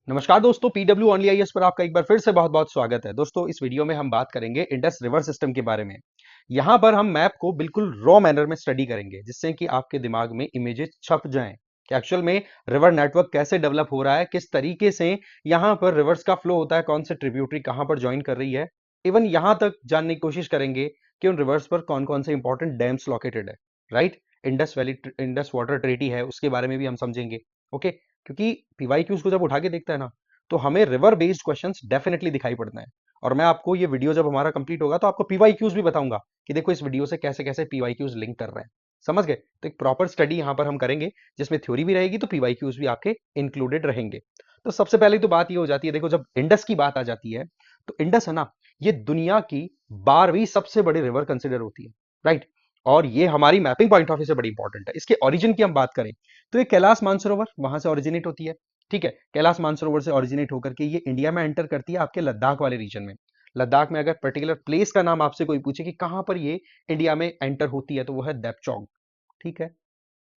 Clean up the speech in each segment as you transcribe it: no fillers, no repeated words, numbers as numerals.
नमस्कार दोस्तों, PW only IAS पर आपका एक बार फिर से बहुत बहुत स्वागत है। दोस्तों, इस वीडियो में हम बात करेंगे इंडस रिवर सिस्टम के बारे में। यहाँ पर हम मैप को बिल्कुल रॉ मैनर में स्टडी करेंगे, जिससे कि आपके दिमाग में इमेजेस छप जाएं कि एक्चुअल में रिवर नेटवर्क कैसे डेवलप हो रहा है, किस तरीके से यहाँ पर रिवर्स का फ्लो होता है, कौन से ट्रिब्यूटरी कहाँ पर ज्वाइन कर रही है। इवन यहाँ तक जानने की कोशिश करेंगे कि उन रिवर्स पर कौन कौन से इंपॉर्टेंट डैम्स लोकेटेड है। Right, Indus valley, Indus water treaty है, उसके बारे में भी हम समझेंगे। ओके, क्योंकि पीवाईक्यूज को जब उठा के देखता है ना, तो हमें रिवर बेस्ड क्वेश्चंस डेफिनेटली दिखाई पड़ते हैं। और मैं आपको ये वीडियो जब हमारा कंप्लीट होगा तो आपको पीवाईक्यूज भी बताऊंगा कि देखो इस वीडियो से कैसे कैसे पीवाईक्यूज लिंक कर रहे हैं। समझ गए? तो एक प्रॉपर स्टडी यहां पर हम करेंगे, जिसमें थ्योरी भी रहेगी तो पीवाईक्यूज भी आपके इंक्लूडेड रहेंगे। तो सबसे पहले तो बात ये हो जाती है, देखो जब इंडस की बात आ जाती है, तो इंडस है ना, ये दुनिया की 12वीं सबसे बड़ी रिवर कंसिडर होती है। राइट, और ये हमारी मैपिंग पॉइंट ऑफ व्यू से बड़ी इंपॉर्टेंट है। इसके ओरिजिन की हम बात करें तो ये कैलाश मानसरोवर वहां से ओरिजिनेट होती है। ठीक है, कैलाश मानसरोवर से ओरिजिनेट होकर के ये इंडिया में एंटर करती है आपके लद्दाख वाले रीजन में। लद्दाख में अगर पर्टिकुलर प्लेस का नाम आपसे कोई पूछे कि कहां पर ये इंडिया में एंटर होती है, तो वो है देपचौक। ठीक है,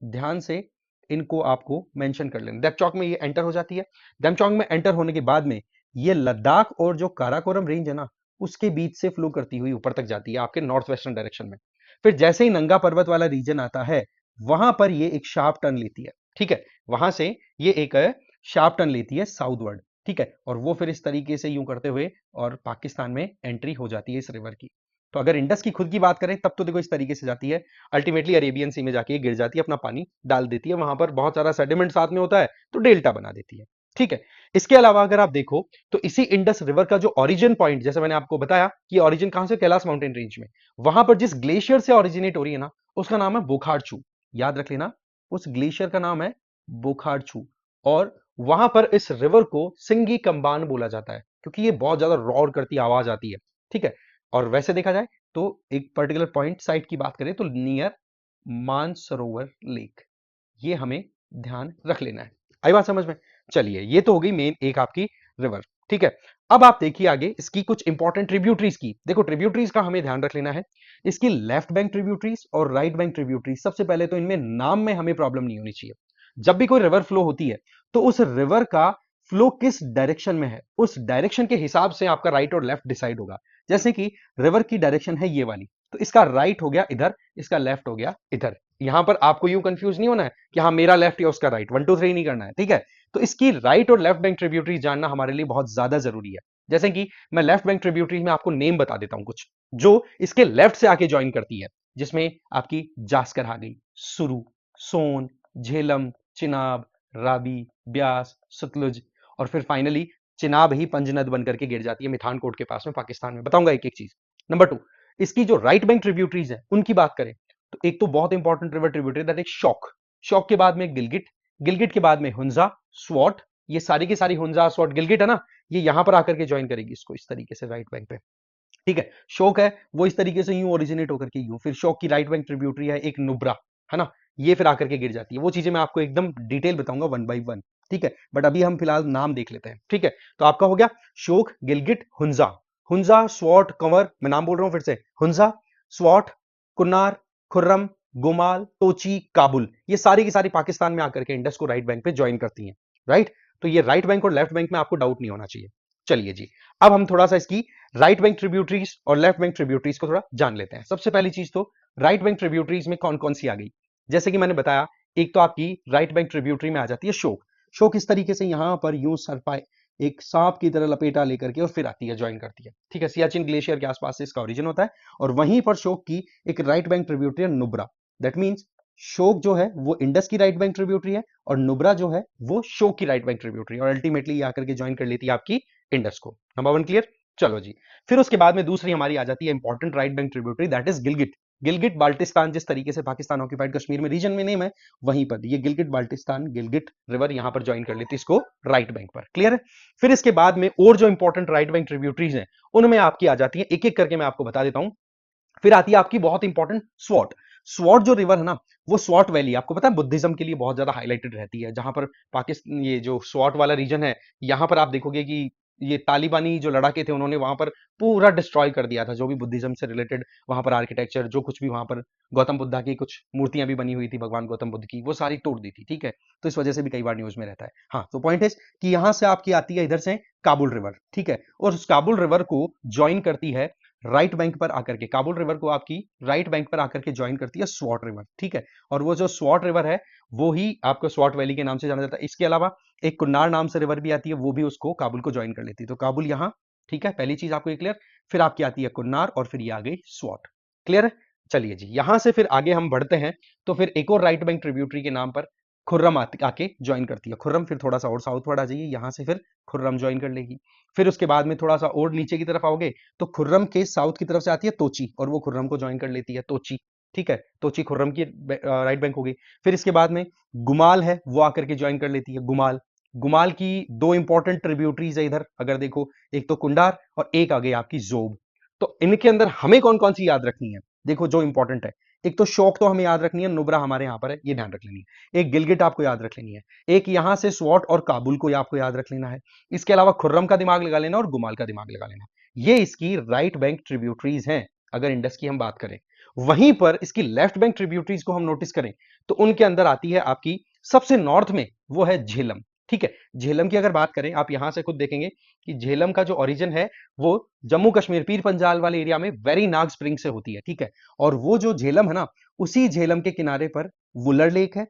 ध्यान से इनको आपको मेंशन कर लेना। देपचौक में ये एंटर हो जाती है। देपचौक में एंटर होने के बाद में ये लद्दाख और जो काराकोरम रेंज है ना, उसके बीच से फ्लो करती हुई ऊपर तक जाती है आपके नॉर्थ वेस्टर्न डायरेक्शन में। फिर जैसे ही नंगा पर्वत वाला रीजन आता है, वहां पर ये एक शार्प टर्न लेती है। ठीक है, वहां से ये एक शार्प टर्न लेती है साउथवर्ड। ठीक है, और वो फिर इस तरीके से यूं करते हुए और पाकिस्तान में एंट्री हो जाती है इस रिवर की। तो अगर इंडस की खुद की बात करें तब तो देखो इस तरीके से जाती है, अल्टीमेटली अरेबियन सी में जाके गिर जाती है, अपना पानी डाल देती है। वहां पर बहुत सारा सेडिमेंट साथ में होता है तो डेल्टा बना देती है। ठीक है, इसके अलावा अगर आप देखो तो इसी इंडस रिवर का जो ओरिजिन पॉइंट, जैसे मैंने आपको बताया कि ओरिजिन कहां से, कैलाश माउंटेन रेंज में, वहां पर जिस ग्लेशियर से ओरिजिनेट हो रही है ना, उसका नाम है बोखारचू। याद रख लेना, उस ग्लेशियर का नाम है बोखारचू। और वहां पर इस रिवर को सिंगी कंबान बोला जाता है, क्योंकि ये बहुत ज्यादा रॉर करती आवाज आती है। ठीक है, और वैसे देखा जाए तो एक पर्टिकुलर पॉइंट साइट की बात करें तो नियर मानसरोवर लेक, ये हमें ध्यान रख लेना है। आई बात समझ में? चलिए, ये तो हो गई मेन एक आपकी रिवर। ठीक है, अब आप देखिए आगे इसकी कुछ इंपॉर्टेंट ट्रिब्यूटरीज की। देखो ट्रिब्यूटरीज का हमें ध्यान रख लेना है, इसकी लेफ्ट बैंक ट्रिब्यूटरीज और राइट बैंक ट्रिब्यूटरीज। सबसे पहले तो इनमें नाम में हमें प्रॉब्लम नहीं होनी चाहिए। जब भी कोई रिवर फ्लो होती है तो उस रिवर का फ्लो किस डायरेक्शन में है, उस डायरेक्शन के हिसाब से आपका राइट और लेफ्ट डिसाइड होगा। जैसे कि रिवर की डायरेक्शन है ये वाली, तो इसका राइट हो गया इधर, इसका लेफ्ट हो गया इधर। यहां पर आपको यूं कंफ्यूज नहीं होना है कि हाँ मेरा लेफ्ट या उसका राइट, 1 2 3 नहीं करना है। ठीक है, तो इसकी राइट और लेफ्ट बैंक ट्रिब्यूटरी जानना हमारे लिए बहुत ज्यादा जरूरी है। जैसे कि मैं लेफ्ट बैंक ट्रिब्यूटरी में आपको नेम बता देता हूं कुछ, जो इसके लेफ्ट से आके ज्वाइन करती है, जिसमें आपकी जास्कर आ गई, सुरु, सोन, झेलम, चिनाब, राबी, ब्यास, सतलुज, और फिर फाइनली चिनाब ही पंजनद बनकर के गिर जाती है मिठानकोट के पास में पाकिस्तान में। बताऊंगा एक एक चीज। नंबर 2, इसकी जो राइट बैंक ट्रिब्यूटरीज है उनकी बात करें तो एक तो बहुत important river tributary that is शौक। शौक के बाद में गिलगिट, गिलगिट के बाद में हुंजा, स्वॉट। ये सारी की सारी हुंजा, स्वॉट, गिलगिट है ना, ये यहां पर आकर के ज्वाइन करेगी इसको इस तरीके से राइट बैंक पे। ठीक है, शोक है वो इस तरीके से यूं ओरिजिनेट होकर के यूं, फिर शोक की राइट बैंक ट्रिब्यूटरी है एक नुब्रा, है ना, ये फिर आकर के गिर जाती है। वो चीजें मैं आपको एकदम डिटेल बताऊंगा 1 बाय 1। ठीक है, बट अभी हम फिलहाल नाम देख लेते हैं। ठीक है, तो आपका हो गया शोक, गिलगिट, हुंजा। हुंजा, स्वॉट, कंवर, मैं नाम बोल रहा हूं फिर से, हुंजा, स्वॉट, कुन्नार, खुर्रम, गुमाल, तोची, काबुल, ये सारी की सारी पाकिस्तान में आकर के इंडस को राइट बैंक पे ज्वाइन करती हैं। राइट, तो ये राइट बैंक और लेफ्ट बैंक में आपको डाउट नहीं होना चाहिए। चलिए जी, अब हम थोड़ा सा इसकी राइट बैंक ट्रिब्यूटरीज और लेफ्ट बैंक ट्रिब्यूटरीज को थोड़ा जान लेते हैं। सबसे पहली चीज तो राइट बैंक ट्रिब्यूटरीज में कौन कौन सी आ गई। जैसे कि मैंने बताया, एक तो आपकी राइट बैंक ट्रिब्यूटरी में आ जाती है शोक। शोक इस तरीके से यहां पर यूं सर पाए एक सांप की तरह लपेटा लेकर के और फिर आती है, ज्वाइन करती है। ठीक है, सियाचिन ग्लेशियर के आसपास से इसका ओरिजिन होता है। और वहीं पर शोक की एक राइट बैंक ट्रिब्यूटरी है नुब्रा। दैट मीन्स शोक जो है वो इंडस की राइट बैंक ट्रिब्यूटरी है, और नुब्रा जो है वो शोक की राइट बैंक ट्रिब्यूटरी, और अल्टीमेटली आकर के ज्वाइन कर लेती है आपकी इंडस को। Number 1 clear? चलो जी, फिर उसके बाद में दूसरी हमारी आ जाती है important right bank tributary, that is Gilgit. Gilgit Baltistan, जिस तरीके से पाकिस्तान ऑक्यूपाइड कश्मीर में रीजन में नेम है, वहीं पर ये गिलगिट बाल्टिस्तान, गिलगिट रिवर यहां पर ज्वाइन कर लेती है इसको राइट बैंक पर। क्लियर है? फिर इसके बाद में और जो इंपॉर्टेंट राइट बैंक ट्रिब्यूटरीज हैं उनमें आपकी आ जाती है, एक एक करके मैं आपको बता देता हूं। फिर आती है आपकी बहुत इंपॉर्टेंट स्वॉट। स्वॉट जो रिवर है ना, वो स्वॉट वैली आपको पता है बुद्धिज्म के लिए बहुत ज्यादा हाईलाइटेड रहती है। जहां पर पाकिस्तान, ये जो स्वॉट वाला रीजन है, यहां पर आप देखोगे कि ये तालिबानी जो लड़ाके थे उन्होंने वहां पर पूरा डिस्ट्रॉय कर दिया था, जो भी बुद्धिज्म से रिलेटेड वहां पर आर्किटेक्चर, जो कुछ भी वहां पर गौतम बुद्धा की कुछ मूर्तियां भी बनी हुई थी भगवान गौतम बुद्ध की, वो सारी तोड़ दी थी। ठीक है, तो इस वजह से भी कई बार न्यूज में रहता है। हाँ, तो पॉइंट है कि यहां से आपकी आती है इधर से काबुल रिवर। ठीक है, और उस काबुल रिवर को ज्वाइन करती है राइट बैंक पर आकर के, काबुल रिवर को आपकी राइट बैंक पर आकर के ज्वाइन करती है स्वॉट रिवर। ठीक है, और वो जो स्वॉट रिवर है वो ही आपको स्वॉट वैली के नाम से जाना जाता है। इसके अलावा एक कुन्नार नाम से रिवर भी आती है, वो भी उसको काबुल को ज्वाइन कर लेती है। तो काबुल यहाँ, ठीक है, पहली चीज आपको ये क्लियर। फिर आपकी आती है कुन्नार और फिर ये आ गई स्वॉट। क्लियर है? चलिए जी, यहां से फिर आगे हम बढ़ते हैं। तो फिर एक और राइट बैंक ट्रिब्यूटरी के नाम पर खुर्रम आके ज्वाइन करती है। खुर्रम फिर थोड़ा सा और साउथवर्ड आ जाइए, यहां से फिर खुर्रम ज्वाइन कर लेगी। फिर उसके बाद में थोड़ा सा और नीचे की तरफ आओगे तो खुर्रम के साउथ की तरफ से आती है तोची, और वो खुर्रम को ज्वाइन कर लेती है, तोची। ठीक है, तोची खुर्रम की राइट बैंक होगी। फिर इसके बाद में गुमाल है, वो आकर के ज्वाइन कर लेती है, गुमाल। गुमाल की दो इंपॉर्टेंट ट्रिब्यूटरीज है इधर, अगर देखो, एक तो कुंडार और एक आ गई आपकी जोब। तो इनके अंदर हमें कौन कौन सी याद रखनी है? देखो जो इंपॉर्टेंट है, एक तो शोक तो हमें याद रखनी है, नुब्रा हमारे यहां पर है, ये ध्यान रख लेनी है। एक गिलगिट आपको याद रख लेनी है। एक यहां से स्वॉट और काबुल को आपको याद रख लेना है। इसके अलावा खुर्रम का दिमाग लगा लेना और गुमाल का दिमाग लगा लेना। ये इसकी राइट बैंक ट्रिब्यूटरीज हैं अगर इंडस की हम बात करें। वहीं पर इसकी लेफ्ट बैंक ट्रिब्यूटरीज को हम नोटिस करें तो उनके अंदर आती है आपकी सबसे नॉर्थ में, वो है झेलम। ठीक है, झेलम की अगर बात करें, आप यहां से खुद देखेंगे कि झेलम का जो ओरिजिन है वो जम्मू कश्मीर पीर पंजाल वाले एरिया में वेरी नाग स्प्रिंग से होती है। ठीक है, और वो जो झेलम है ना, उसी झेलम के किनारे पर वुलर लेक है,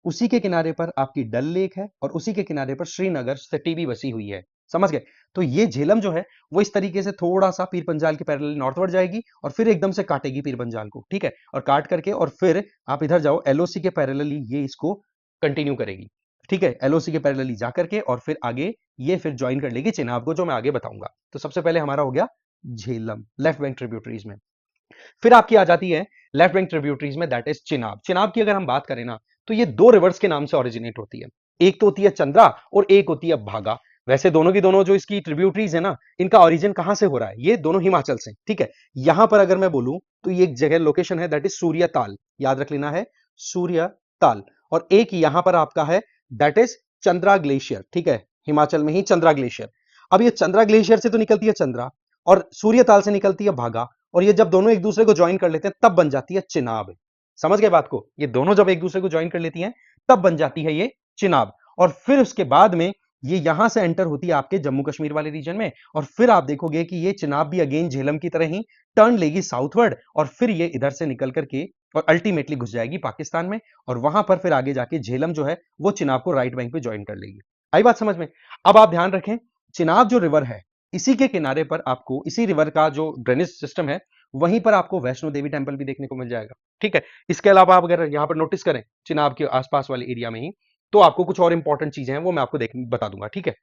उसी के किनारे पर आपकी डल लेक है, और उसी के किनारे पर श्रीनगर सिटी भी बसी हुई है। समझ गए? तो ये झेलम जो है वो इस तरीके से थोड़ा सा पीर पंजाल के पैरेलल नॉर्थवर्ड जाएगी और फिर एकदम से काटेगी पीर पंजाल को। ठीक है, और काट करके और फिर आप इधर जाओ, एलओसी के पैरेलली ये इसको कंटिन्यू करेगी। ठीक है, एलओसी के पैरेलली जाकर के और फिर आगे ये फिर ज्वाइन कर लेगी चिनाब को, जो मैं आगे बताऊंगा। तो सबसे पहले हमारा हो गया झेलम लेफ्ट बैंक ट्रिब्यूटरीज में। फिर आपकी आ जाती है लेफ्ट बैंक ट्रिब्यूटरीज में, दैट इज चिनाब। चिनाब की अगर हम बात करें ना, तो ये दो रिवर्स के नाम से ओरिजिनेट होती है। एक तो होती है चंद्रा और एक होती है भागा। वैसे दोनों की दोनों जो इसकी ट्रिब्यूटरीज है ना, इनका ओरिजिन कहां से हो रहा है? ये दोनों हिमाचल से। ठीक है, यहां पर अगर मैं बोलूं तो ये एक जगह लोकेशन है, दैट इज सूर्यताल, याद रख लेना है, सूर्यताल। और एक यहां पर आपका है, दैट इज चंद्रा ग्लेशियर। ठीक है, हिमाचल में ही चंद्रा ग्लेशियर। अब ये चंद्रा ग्लेशियर से तो निकलती है चंद्रा, और सूर्यताल से निकलती है भागा, और ये जब दोनों एक दूसरे को ज्वाइन कर लेते हैं तब बन जाती है चिनाब। समझ गए बात को? ये दोनों जब एक दूसरे को ज्वाइन कर लेती हैं तब बन जाती है ये चिनाब। और फिर उसके बाद में ये यहां से एंटर होती है आपके जम्मू कश्मीर वाले रीजन में, और फिर आप देखोगे कि ये चिनाब भी अगेन झेलम की तरह ही टर्न लेगी साउथवर्ड, और फिर ये इधर से निकल करके और अल्टीमेटली घुस जाएगी पाकिस्तान में, और वहां पर फिर आगे जाके झेलम जो है वो चिनाब को राइट बैंक पे ज्वाइन कर लेगी। आई बात समझ में? अब आप ध्यान रखें, चिनाब जो रिवर है, इसी के किनारे पर आपको, इसी रिवर का जो ड्रेनेज सिस्टम है, वहीं पर आपको वैष्णो देवी टेंपल भी देखने को मिल जाएगा। ठीक है, इसके अलावा आप अगर यहां पर नोटिस करें चिनाब के आसपास वाले एरिया में ही, तो आपको कुछ और इंपॉर्टेंट चीजें हैं वो मैं आपको बता दूंगा। ठीक है,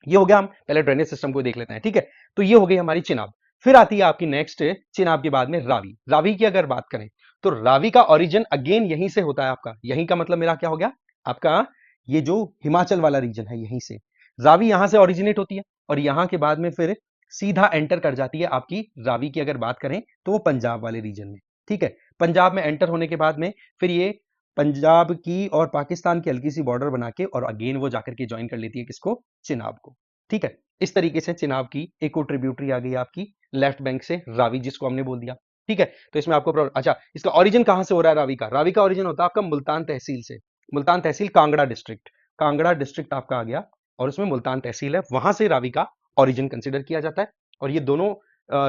ये हो गया, हम पहले ड्रेनेज सिस्टम को देख लेते हैं। ठीक है, तो ये हो गई हमारी चिनाब। फिर आती है आपकी नेक्स्ट चिनाब के बाद में रावी। रावी की अगर बात करें तो रावी का ओरिजिन अगेन यहीं से होता है आपका। यहीं का मतलब मेरा क्या हो गया आपका, ये जो हिमाचल वाला रीजन है, यहीं से रावी यहां से ओरिजिनेट होती है, और यहां के बाद में फिर सीधा एंटर कर जाती है आपकी, रावी की अगर बात करें तो वो पंजाब वाले रीजन में। ठीक है, पंजाब में एंटर होने के बाद में फिर ये पंजाब की और पाकिस्तान की हल्की सी बॉर्डर बना के और अगेन वो जाकर के ज्वाइन कर लेती है किसको? चिनाब को। ठीक है, इस तरीके से चिनाब की एक और ट्रिब्यूटरी आ गई आपकी लेफ्ट बैंक से, रावी, जिसको हमने बोल दिया। ठीक है, तो इसमें आपको अच्छा, इसका ओरिजिन कहां से हो रहा है रावी का? रावी का ओरिजिन होता है आपका मुल्तान तहसील से। मुल्तान तहसील कांगड़ा डिस्ट्रिक्ट, कांगड़ा डिस्ट्रिक्ट आपका आ गया, और उसमें मुल्तान तहसील है, वहां से रावी का ओरिजिन कंसिडर किया जाता है। और ये दोनों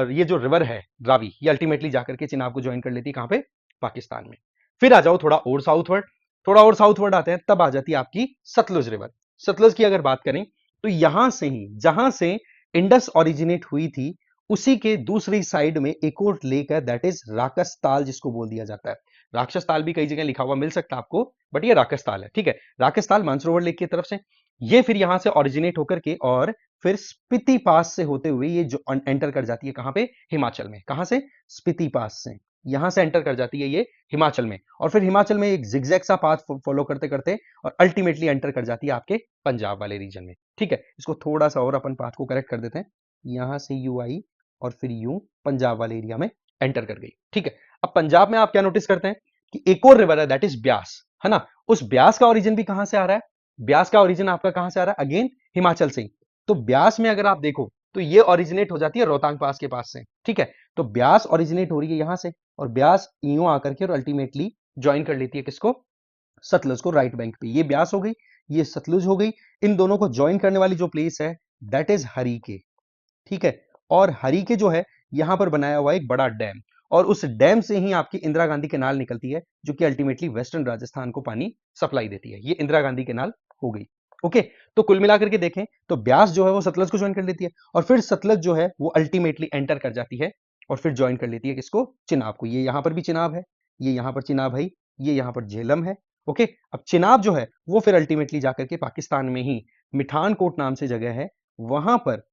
ये जो रिवर है रावी, ये अल्टीमेटली जाकर के चिनाब को ज्वाइन कर लेती है कहां पे? पाकिस्तान में। फिर आ जाओ थोड़ा और साउथवर्ड, थोड़ा और साउथवर्ड आते हैं, तब आ जाती है आपकी सतलुज रिवर। सतलुज की अगर बात करें तो यहां से ही, जहां से इंडस ओरिजिनेट हुई थी, उसी के दूसरी साइड में एक और लेक है, दैट इज राकस ताल, जिसको बोल दिया जाता है। राक्षस ताल भी कई जगह लिखा हुआ मिल सकता है आपको, बट ये राकस ताल है। ठीक है, राकस ताल मानसरोवर लेक की तरफ से, ये फिर यहां से ओरिजिनेट होकर के और फिर स्पीति पास से होते हुए ये जो एंटर कर जाती है कहां पे? हिमाचल में। कहां से? स्पीति पास से, यहां से एंटर कर जाती है ये हिमाचल में, और फिर हिमाचल में एक जिगजैग सा पाथ फॉलो करते करते और अल्टीमेटली एंटर कर जाती है आपके पंजाब वाले रीजन में। ठीक है, इसको थोड़ा सा और अपन पाथ को करेक्ट कर देते हैं, यहां से यू आई और फिर यू पंजाब वाले एरिया में एंटर कर गई। ठीक है, अब पंजाब में आप क्या नोटिस करते हैं कि एक और रिवर है, दैट इज ब्यास, है ना? उस ब्यास का ओरिजिन भी कहां से आ रहा है? ब्यास का ओरिजिन आपका कहां से आ रहा है? अगेन हिमाचल से ही। तो ब्यास में अगर आप देखो तो ये ओरिजिनेट हो जाती है रोहतांग पास के पास से, ठीक है। तो ब्यास ओरिजिनेट हो रही है यहां से, और ब्यास यूं आकर के और अल्टीमेटली ज्वाइन कर लेती है किसको, सतलुज को राइट बैंक पे। ये ब्यास हो गई, ये सतलुज हो गई। इन दोनों को ज्वाइन करने वाली जो प्लेस है दैट इज हरीके, ठीक है। और हरीके जो है यहां पर बनाया हुआ एक बड़ा डैम, और उस डैम से ही आपकी इंदिरा गांधी कैनाल निकलती है, जो कि अल्टीमेटली वेस्टर्न राजस्थान को पानी सप्लाई देती है। ये इंदिरा गांधी कैनाल हो गई। ओके, तो कुल मिलाकर के देखें तो ब्यास जो है वो सतलज को ज्वाइन कर लेती है, और फिर सतलज जो है वो अल्टीमेटली एंटर कर जाती है और फिर ज्वाइन कर लेती है किसको, चिनाब को। ये यहां पर भी चिनाब है, ये यहां पर चिनाब है, ये यहां पर झेलम है। ओके, अब चिनाब जो है वो फिर अल्टीमेटली जाकर के पाकिस्तान में ही मिठानकोट नाम से जगह है, वहां पर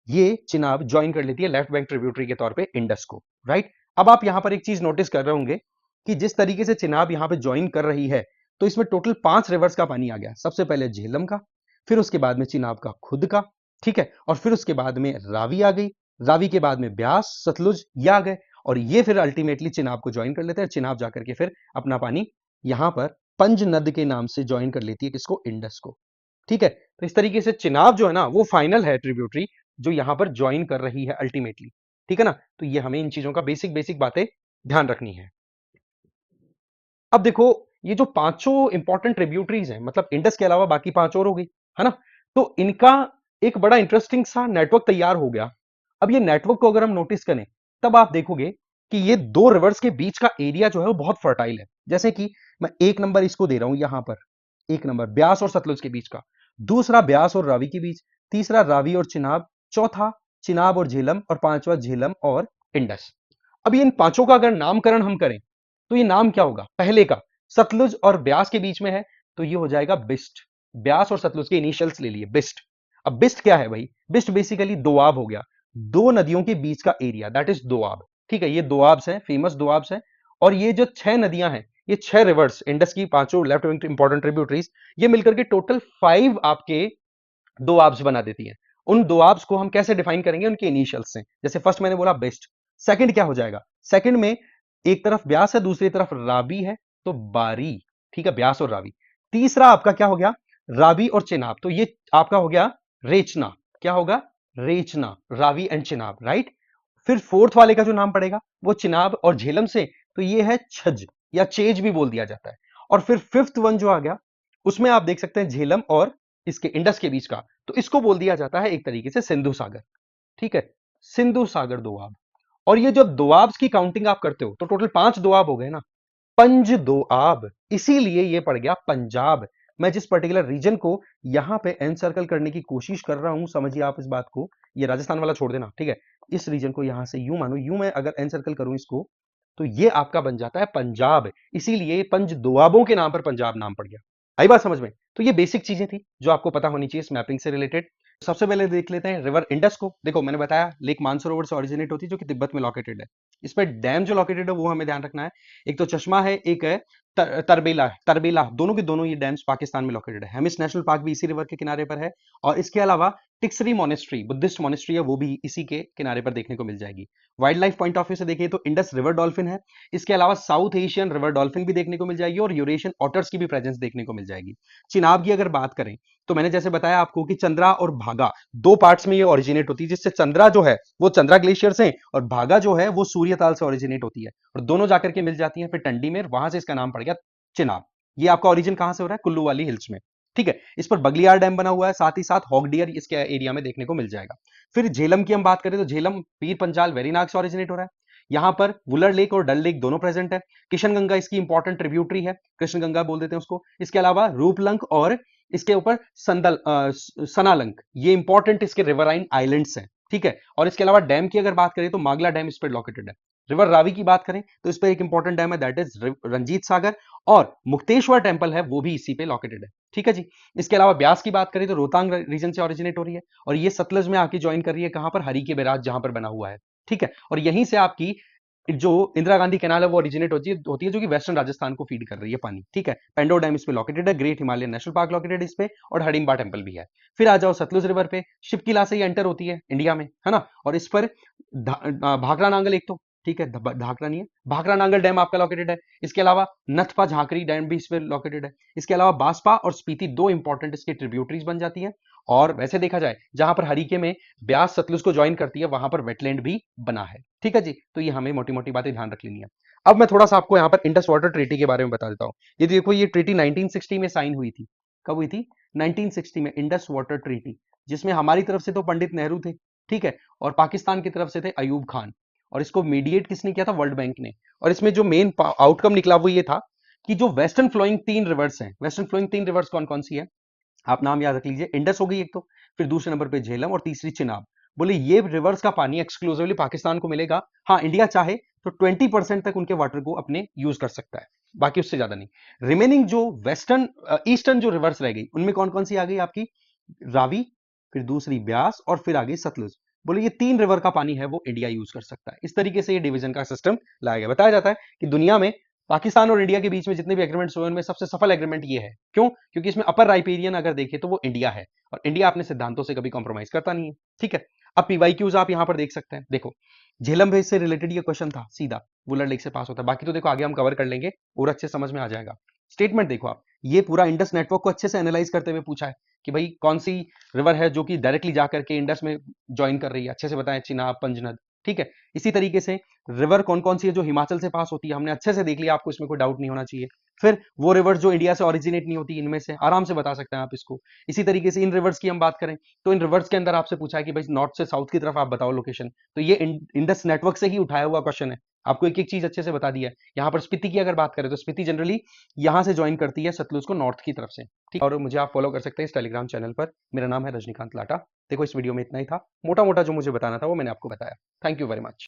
ये चिनाब ज्वाइन कर लेती है लेफ्ट बैंक ट्रिब्यूटरी के तौर पे इंडस को, राइट। अब आप यहां पर एक चीज नोटिस कर रहे होंगे कि जिस तरीके से चिनाब यहां पे ज्वाइन कर रही है, तो इसमें टोटल 5 रिवर्स का पानी आ गया। सबसे पहले झेलम का, फिर उसके बाद में चिनाब का खुद का, ठीक है, और फिर उसके बाद में रावी आ गई, रावी के बाद में ब्यास, सतलुज ये आ गए, और ये फिर अल्टीमेटली चिनाब को ज्वाइन कर लेते हैं। चिनाब जाकर के फिर अपना पानी यहां पर पंज नद के नाम से ज्वाइन कर लेती है किसको, इंडस को, ठीक है। तो इस तरीके से चिनाब जो है ना वो फाइनल है ट्रिब्यूटरी जो यहां पर ज्वाइन कर रही है अल्टीमेटली, ठीक है ना। तो ये हमें इन चीजों का बेसिक बेसिक बातें ध्यान रखनी है। अब देखो, ये जो पांचों इंपॉर्टेंट ट्रिब्यूटरीज हैं, मतलब इंडस के अलावा बाकी 5 और हो गई, है ना। तो इनका एक बड़ा इंटरेस्टिंग सा नेटवर्क तैयार हो गया। अब ये नेटवर्क को अगर हम नोटिस करें तब आप देखोगे कि ये दो रिवर्स के बीच का एरिया जो है वो बहुत फर्टाइल है। जैसे कि मैं एक नंबर इसको दे रहा हूं यहां पर, एक नंबर ब्यास और सतलुज के बीच का, दूसरा ब्यास और रावी के बीच, तीसरा रावी और चिनाब, चौथा चिनाब और झेलम, और पांचवा झेलम और इंडस। अब इन पांचों का अगर नामकरण हम करें तो ये नाम क्या होगा, पहले का सतलुज और ब्यास के बीच में है तो ये हो जाएगा बिस्ट। ब्यास और सतलुज के इनिशियल्स ले लिए बिस्ट। अब बिस्ट क्या है भाई, बिस्ट बेसिकली दोआब हो गया, दो नदियों के बीच का एरिया, दैट इज दोआब, ठीक है। ये दोआब्स हैं, फेमस दोआब्स हैं। और ये जो 6 नदियां हैं, ये 6 रिवर्स इंडस की पांचों लेफ्ट विंग इंपॉर्टेंट ट्रिब्यूटरीज, ये मिलकर के टोटल 5 आपके दोआब्स बना देती हैं। उन दोआब्स को हम कैसे डिफाइन करेंगे, उनके इनिशियल्स से। जैसे फर्स्ट मैंने बोला बेस्ट, सेकंड क्या हो जाएगा, सेकंड में एक तरफ ब्यास है दूसरी तरफ रावी है, तो बारी, ठीक है, ब्यास और रावी। तीसरा आपका क्या हो गया, रावी और चिनाब, तो ये आपका हो गया रेचना। क्या होगा, रेचना, रावी एंड चिनाब, राइट। फिर फोर्थ वाले का जो नाम पड़ेगा वो चिनाब और झेलम से, तो ये है छज या चेज भी बोल दिया जाता है। और फिर फिफ्थ वन जो आ गया उसमें आप देख सकते हैं झेलम और इसके इंडस के बीच का, तो इसको बोल दिया जाता है एक तरीके से सिंधु सागर, ठीक है, सिंधु सागर दोआब। और ये जब दोआब्स की काउंटिंग आप करते हो तो टोटल 5 दोआब हो गए ना, पंज दोआब, इसीलिए ये पड़ गया पंजाब। मैं जिस पर्टिकुलर रीजन को यहां पे एनसर्कल करने की कोशिश कर रहा हूं, समझिए आप इस बात को, ये राजस्थान वाला छोड़ देना, ठीक है। इस रीजन को यहां से यूं मानो, यूं मैं अगर एनसर्कल करूं इसको, तो ये आपका बन जाता है पंजाब, इसीलिए पंज दोआबों के नाम पर पंजाब नाम पड़ गया। आई बात समझ में। तो ये बेसिक चीजें थी जो आपको पता होनी चाहिए इस मैपिंग से रिलेटेड। सबसे पहले देख लेते हैं रिवर इंडस को। देखो मैंने बताया लेक मानसरोवर से ओरिजिनेट होती है जो कि तिब्बत में लोकेटेड है। इस पर डैम जो लोकेटेड है वो हमें ध्यान रखना है। एक तो चश्मा है, एक है तरबेला, तरबेला, दोनों के दोनों ये डैम्स पाकिस्तान में लोकेटेड है। हेमिस नेशनल पार्क भी इसी रिवर के किनारे पर है, और इसके अलावा टिक्सरी मोनेस्ट्री, बुद्धिस्ट मोनेस्ट्री है, वो भी इसी के किनारे पर देखने को मिल जाएगी। Wild life point of view से देखिए तो इंडस रिवर डॉल्फिन है, इसके अलावा साउथ एशियन रिवर डॉल्फिन भी देखने को मिल जाएगी, और यूरेशियन ऑटर्स की भी प्रेजेंस देखने को मिल जाएगी। चिनाब की अगर बात करें तो मैंने जैसे बताया आपको कि चंद्रा और भागा दो पार्ट्स में ये ओरिजिनेट होती है, जिससे चंद्रा जो है वो चंद्रा ग्लेशियर से, और भागा जो है वो सूर्यताल से ओरिजिनेट होती है, और दोनों जाकर के मिल जाती हैं फिर टंडी में, वहां से इसका नाम पड़ गया चिनाब। ये आपका ओरिजिन कहां से हो रहा है, कुल्लू वाली हिल्स में, ठीक है। इस पर बगलियार डैम बना हुआ है, साथ ही साथ हॉगडियर इसके एरिया में देखने को मिल जाएगा। फिर झेलम की हम बात करें तो झेलम पीर पंजाल वेरीनाग से ओरिजिनेट हो रहा है। यहां पर वुलर लेक और डल लेक दोनों प्रेजेंट है। किशन गंगा इसकी इंपॉर्टेंट ट्रिब्यूटरी है, कृष्ण गंगा बोल देते हैं उसको। इसके अलावा रूपलंक और इसके ऊपर सनालंक, ये इंपॉर्टेंट इसके रिवराइन आइलैंड्स हैं, ठीक है। और इसके अलावा डैम की अगर बात करें तो मागला डैम इस पर लोकेटेड है। रिवर रावी की बात करें तो इस पर एक इंपॉर्टेंट डैम है, दैट इज रंजीत सागर, और मुक्तेश्वर टेंपल है वो भी इसी पे लोकेटेड है, ठीक है जी। इसके अलावा ब्यास की बात करें तो रोहतांग रीजन से ओरिजिनेट हो रही है, और ये सतलज में आके ज्वाइन कर रही है कहां पर, हरी के बैराज जहां पर बना हुआ है, ठीक है। और यहीं से आपकी जो इंदिरा गांधी कैनाल है वो ओरिजिनेट होती है जो कि वेस्टर्न राजस्थान को फीड कर रही है पानी, ठीक है। पेंडो डैम इस पे लोकेटेड है, great Himalayan national park located इस पे, और हडिम्बा टेंपल भी है। फिर आ जाओ सतलुज रिवर पे, शिपकिला से ही एंटर होती है इंडिया में, है ना। और इस पर भाखड़ा नांगल एक तो, ठीक है, ढाकरा नहीं है। भाखरा नांगल डैम आपका लोकेटेड है। इसके अलावा नथपा झाकरी डैम भी इस पे लोकेटेड है। इसके अलावा बांसपा और स्पीति दो इंपॉर्टेंट इसके ट्रिब्यूटरीज बन जाती हैं। और वैसे देखा जाए जहां पर हरीके में ब्यास सतलुज को ज्वाइन करती है वहां पर वेटलैंड भी बना है। ठीक है जी, तो ये हमें मोटी मोटी बातें ध्यान रख लेनी है। अब मैं थोड़ा सा आपको यहाँ पर इंडस वाटर ट्रीटी के बारे में बता देता हूँ। ये देखो, ये ट्रीटी 1960 में साइन हुई थी। कब हुई थी? 1960 में इंडस वाटर ट्रीटी, जिसमें हमारी तरफ से तो पंडित नेहरू थे, ठीक है, और पाकिस्तान की तरफ से थे अयूब खान। और इसको मीडिएट किसने किया था? वर्ल्ड बैंक ने। और इसमें जो मेन आउटकम निकला वो ये था कि जो वेस्टर्न फ्लोइंग तीन रिवर्स हैं, वेस्टर्न फ्लोइंग तीन रिवर्स कौन कौन सी है? आप नाम याद रख लीजिए। इंडस हो गई एक तो, फिर दूसरे नंबर पे झेलम और तीसरी चिनाब। बोले ये रिवर्स का पानी एक्सक्लूसिवली पाकिस्तान को मिलेगा। हाँ, इंडिया चाहे तो 20% तक उनके वाटर को अपने यूज कर सकता है, बाकी उससे ज्यादा नहीं। रिमेनिंग जो वेस्टर्न ईस्टर्न जो रिवर्स रह गई उनमें कौन कौन सी आ गई आपकी? रावी, फिर दूसरी ब्यास और फिर आगे सतलुज। बोले ये तीन रिवर का पानी है वो इंडिया यूज कर सकता है। इस तरीके से ये डिवीजन का सिस्टम लाया गया। बताया जाता है कि दुनिया में पाकिस्तान और इंडिया के बीच में जितने भी एग्रीमेंट्स हुए उनमें सबसे सफल एग्रीमेंट ये है। क्यों? क्योंकि इसमें अपर राइपेरियन अगर देखें तो वो इंडिया है, और इंडिया अपने सिद्धांतों से कभी कॉम्प्रोमाइज करता नहीं है। ठीक है, अब पीवाईक्यूज आप यहां पर देख सकते हैं। देखो, झेलम भेज से रिलेटेड ये क्वेश्चन था, सीधा वुलर लेक से पास होता है। बाकी तो देखो आगे हम कवर कर लेंगे और अच्छे समझ में आ जाएगा। स्टेटमेंट देखो आप, ये पूरा इंडस नेटवर्क को अच्छे से एनालाइज करते हुए पूछा है कि भाई कौन सी रिवर है जो कि डायरेक्टली जाकर के इंडस में ज्वाइन कर रही है। अच्छे से बताएं, चिनाब, पंजनद। ठीक है, इसी तरीके से रिवर कौन कौन सी है जो हिमाचल से पास होती है, हमने अच्छे से देख लिया, आपको इसमें कोई डाउट नहीं होना चाहिए। फिर वो रिवर जो इंडिया से ओरिजिनेट नहीं होती, इनमें से आराम से बता सकते हैं आप इसको। इसी तरीके से इन रिवर्स की हम बात करें तो इन रिवर्स के अंदर आपसे पूछा है कि भाई नॉर्थ से साउथ की तरफ आप बताओ लोकेशन, तो ये इंडस नेटवर्क से ही उठाया हुआ क्वेश्चन है। आपको एक एक चीज अच्छे से बता दी है। यहाँ पर स्पीति की अगर बात करें तो स्पीति जनरली यहाँ से ज्वाइन करती है सतलुज को नॉर्थ की तरफ से। ठीक, और मुझे आप फॉलो कर सकते हैं इस टेलीग्राम चैनल पर। मेरा नाम है रजनीकांत लाटा। देखो, इस वीडियो में इतना ही था, मोटा मोटा जो मुझे बताना था वो मैंने आपको बताया। Thank you very much.